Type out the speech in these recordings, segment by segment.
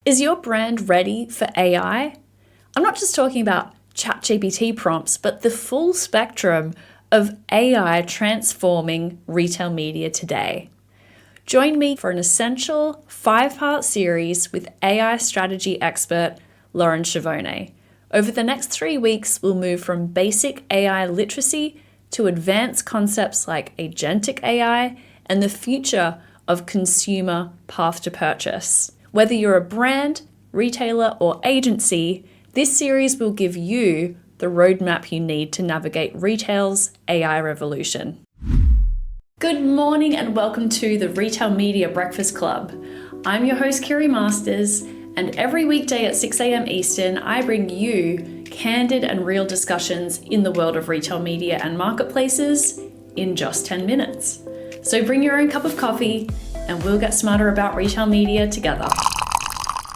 Is your brand ready for AI? I'm not just talking about ChatGPT prompts, but the full spectrum of AI transforming retail media today. Join me for an essential 5-part series with AI strategy expert Lauren Schiavone. Over the next 3 weeks, we'll move from basic AI literacy to advanced concepts like agentic AI and the future of consumer path to purchase. Whether you're a brand, retailer, or agency, this series will give you the roadmap you need to navigate retail's AI revolution. Good morning and welcome to the Retail Media Breakfast Club. I'm your host, Kiri Masters, and every weekday at 6 a.m. Eastern, I bring you candid and real discussions in the world of retail media and marketplaces in just 10 minutes. So bring your own cup of coffee and we'll get smarter about retail media together.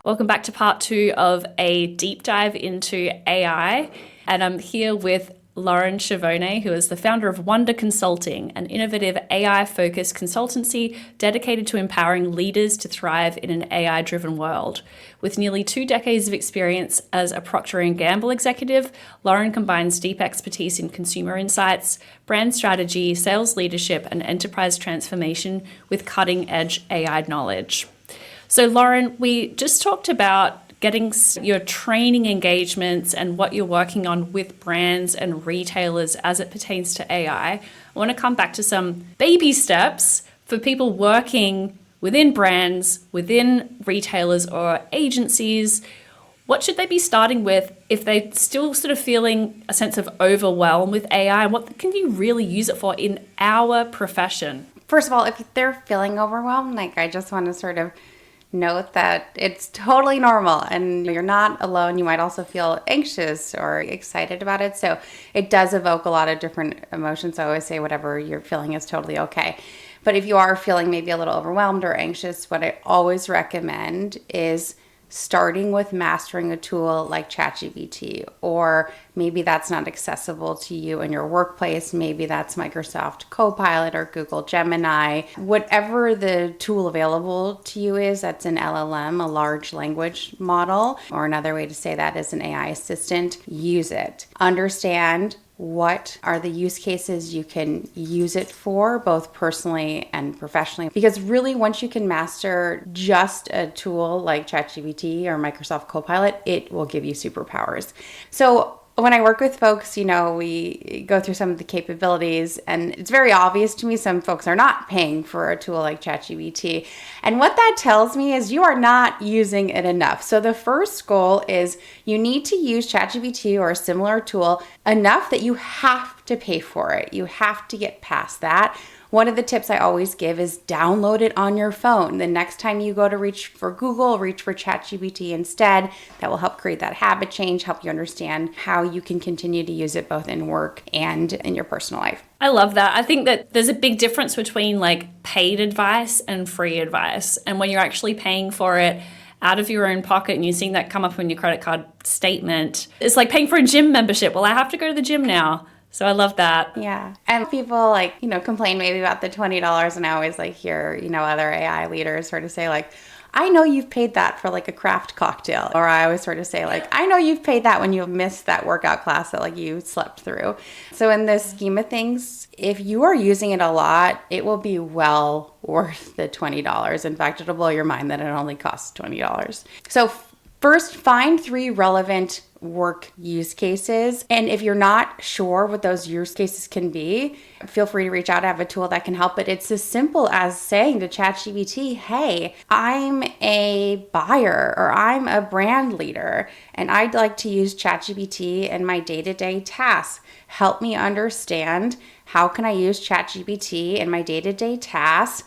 Welcome back to part 2 of a deep dive into AI. And I'm here with Lauren Schiavone, who is the founder of Wonder Consulting, an innovative AI-focused consultancy dedicated to empowering leaders to thrive in an AI-driven world. With nearly 2 decades of experience as a Procter Gamble executive, Lauren combines deep expertise in consumer insights, brand strategy, sales leadership, and enterprise transformation with cutting-edge AI knowledge. So Lauren, we just talked about getting your training engagements and what you're working on with brands and retailers as it pertains to AI. I want to come back to some baby steps for people working within brands, within retailers or agencies. What should they be starting with if they're still sort of feeling a sense of overwhelm with AI? And what can you really use it for in our profession? First of all, if they're feeling overwhelmed, I just want to sort of note that it's totally normal and you're not alone. You might also feel anxious or excited about it. So it does evoke a lot of different emotions. I always say whatever you're feeling is totally okay. But if you are feeling maybe a little overwhelmed or anxious, what I always recommend is starting with mastering a tool like ChatGPT, or maybe that's not accessible to you in your workplace. Maybe that's Microsoft Copilot or Google Gemini. Whatever the tool available to you is, that's an LLM, a large language model, or another way to say that is an AI assistant. Use it. Understand what are the use cases you can use it for, both personally and professionally. Because really, once you can master just a tool like ChatGPT or Microsoft Copilot, it will give you superpowers. So when I work with folks, we go through some of the capabilities, and it's very obvious to me some folks are not paying for a tool like ChatGPT. And what that tells me is you are not using it enough. So the first goal is you need to use ChatGPT or a similar tool enough that you have to pay for it. You have to get past that. One of the tips I always give is download it on your phone. The next time you go to reach for Google, reach for ChatGPT instead. That will help create that habit change, help you understand how you can continue to use it both in work and in your personal life. I love that. I think that there's a big difference between paid advice and free advice. And when you're actually paying for it out of your own pocket and you're seeing that come up on your credit card statement, it's like paying for a gym membership. Well, I have to go to the gym now. So I love that. Yeah. And people complain maybe about the $20, and I always hear, other AI leaders sort of say I know you've paid that for a craft cocktail. Or I always sort of say I know you've paid that when you missed that workout class that you slept through. So in the scheme of things, if you are using it a lot, it will be well worth the $20. In fact, it'll blow your mind that it only costs $20. So first, find 3 relevant work use cases. And if you're not sure what those use cases can be, feel free to reach out. I have a tool that can help. But it's as simple as saying to ChatGPT, hey, I'm a buyer or I'm a brand leader, and I'd like to use ChatGPT in my day-to-day tasks. Help me understand how can I use ChatGPT in my day-to-day tasks.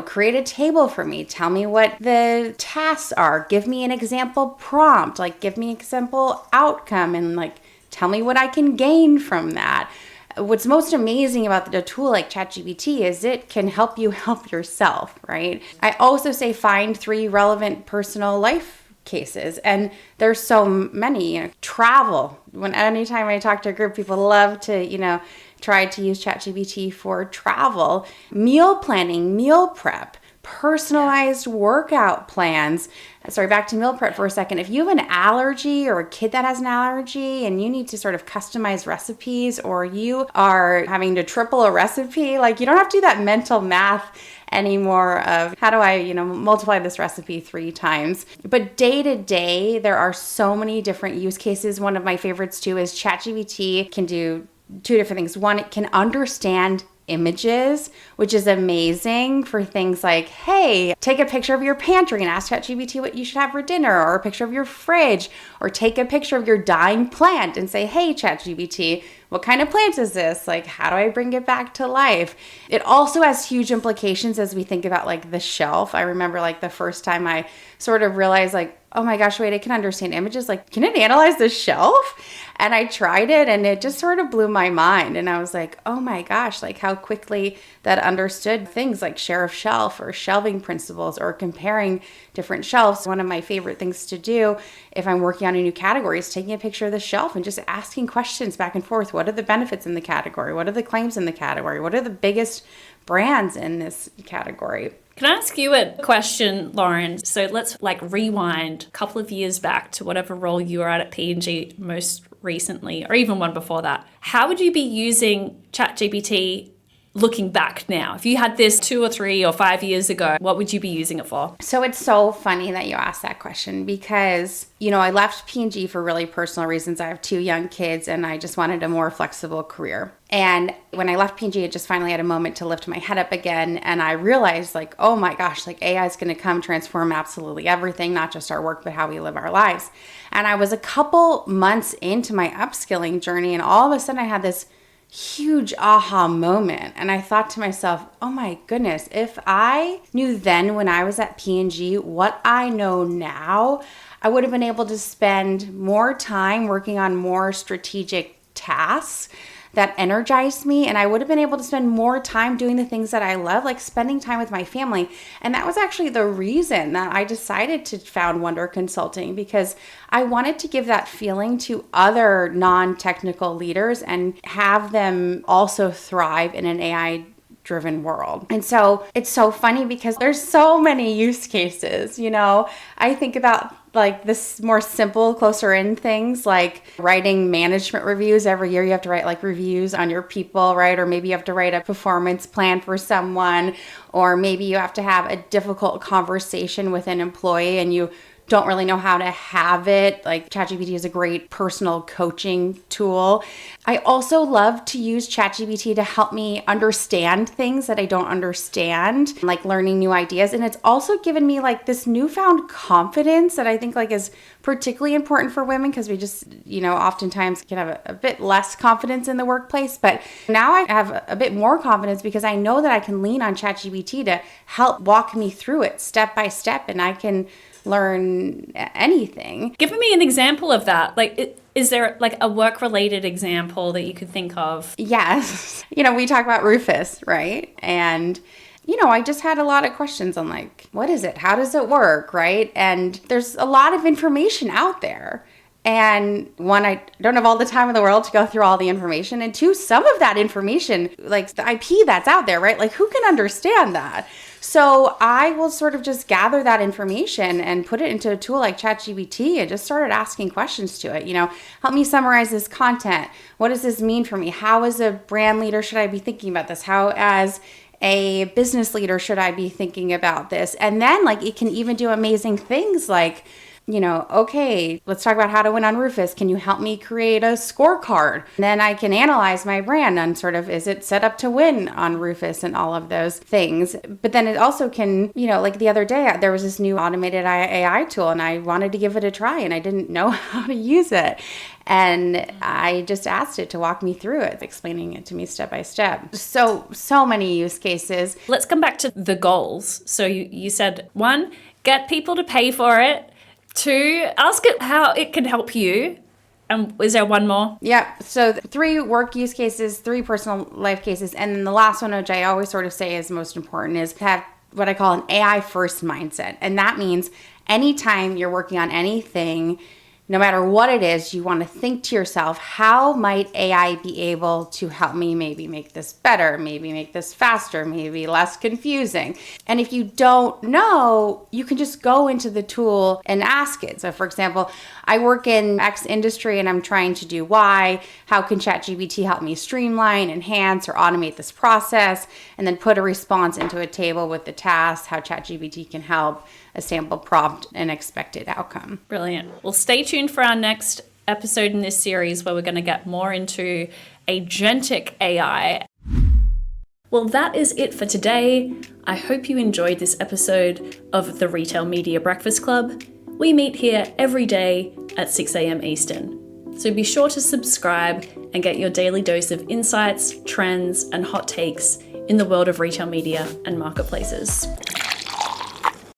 Create a table for me. Tell me what the tasks are. Give me an example prompt. Give me an example outcome, and tell me what I can gain from that. What's most amazing about the tool like ChatGPT is it can help you help yourself, right? I also say find 3 relevant personal life cases, and there's so many. Travel. Anytime I talk to a group, people love to, try to use ChatGPT for travel. Meal planning, meal prep. personalized workout plans. Sorry, back to meal prep for a second. If you have an allergy or a kid that has an allergy and you need to sort of customize recipes, or you are having to triple a recipe, like you don't have to do that mental math anymore of how do I, multiply this recipe 3 times. But day to day, there are so many different use cases. One of my favorites too is ChatGPT can do 2 different things. One, it can understand images, which is amazing for things like, hey, take a picture of your pantry and ask ChatGPT what you should have for dinner, or a picture of your fridge, or take a picture of your dying plant and say, hey, ChatGPT, what kind of plant is this? Like, how do I bring it back to life? It also has huge implications as we think about like the shelf. I remember like the first time I sort of realized like, oh my gosh, wait, it can understand images. Like, can it analyze the shelf? And I tried it and it just sort of blew my mind. And I was like, oh my gosh, like how quickly that understood things like share of shelf or shelving principles or comparing different shelves. One of my favorite things to do if I'm working on a new category is taking a picture of the shelf and just asking questions back and forth. What are the benefits in the category? What are the claims in the category? What are the biggest brands in this category? Can I ask you a question, Lauren? So let's rewind a couple of years back to whatever role you were at P&G most recently, or even one before that. How would you be using ChatGPT looking back now? If you had this 2 or 3 or 5 years ago, what would you be using it for? So it's so funny that you asked that question because, I left P&G for really personal reasons. I have 2 young kids and I just wanted a more flexible career. And when I left P&G, I just finally had a moment to lift my head up again. And I realized oh my gosh, AI is going to come transform absolutely everything, not just our work, but how we live our lives. And I was a couple months into my upskilling journey and all of a sudden I had this huge aha moment. And I thought to myself, oh my goodness, if I knew then when I was at P&G what I know now, I would have been able to spend more time working on more strategic tasks that energized me. And I would have been able to spend more time doing the things that I love, like spending time with my family. And that was actually the reason that I decided to found Wonder Consulting, because I wanted to give that feeling to other non-technical leaders and have them also thrive in an AI driven world. And so it's so funny because there's so many use cases, I think about this more simple, closer in things like writing management reviews. Every year you have to write reviews on your people, right? Or maybe you have to write a performance plan for someone, or maybe you have to have a difficult conversation with an employee and you don't really know how to have it. Like ChatGPT is a great personal coaching tool. I also love to use ChatGPT to help me understand things that I don't understand, like learning new ideas. And it's also given me this newfound confidence that I think is particularly important for women, because we just, oftentimes can have a bit less confidence in the workplace. But now I have a bit more confidence because I know that I can lean on ChatGPT to help walk me through it step by step, and I can learn anything. Give me an example of that. Is there a work-related example that you could think of? Yes. We talk about Rufus, right? And I just had a lot of questions on what is it? How does it work, right? And there's a lot of information out there. And 1, I don't have all the time in the world to go through all the information. And 2, some of that information, the IP that's out there, right? Who can understand that? So I will sort of just gather that information and put it into a tool like ChatGPT and just started asking questions to it. Help me summarize this content. What does this mean for me? How as a brand leader should I be thinking about this? How as a business leader should I be thinking about this? And then it can even do amazing things like, okay, let's talk about how to win on Rufus. Can you help me create a scorecard? And then I can analyze my brand and sort of, is it set up to win on Rufus and all of those things. But then it also can, the other day, there was this new automated AI tool and I wanted to give it a try and I didn't know how to use it. And I just asked it to walk me through it, explaining it to me step by step. So many use cases. Let's come back to the goals. So you said 1, get people to pay for it. 2, ask it how it can help you. And is there one more? Yeah. So 3 work use cases, 3 personal life cases. And then the last one, which I always sort of say is most important, is to have what I call an AI first mindset. And that means anytime you're working on anything, no matter what it is, you want to think to yourself, how might AI be able to help me maybe make this better, maybe make this faster, maybe less confusing? And if you don't know, you can just go into the tool and ask it. So for example, I work in X industry and I'm trying to do Y. How can ChatGPT help me streamline, enhance, or automate this process? And then put a response into a table with the task, how ChatGPT can help, a sample prompt, and expected outcome. Brilliant. Well, stay tuned for our next episode in this series where we're going to get more into agentic AI. Well, that is it for today. I hope you enjoyed this episode of the Retail Media Breakfast Club. We meet here every day at 6 a.m. Eastern. So be sure to subscribe and get your daily dose of insights, trends, and hot takes in the world of retail media and marketplaces.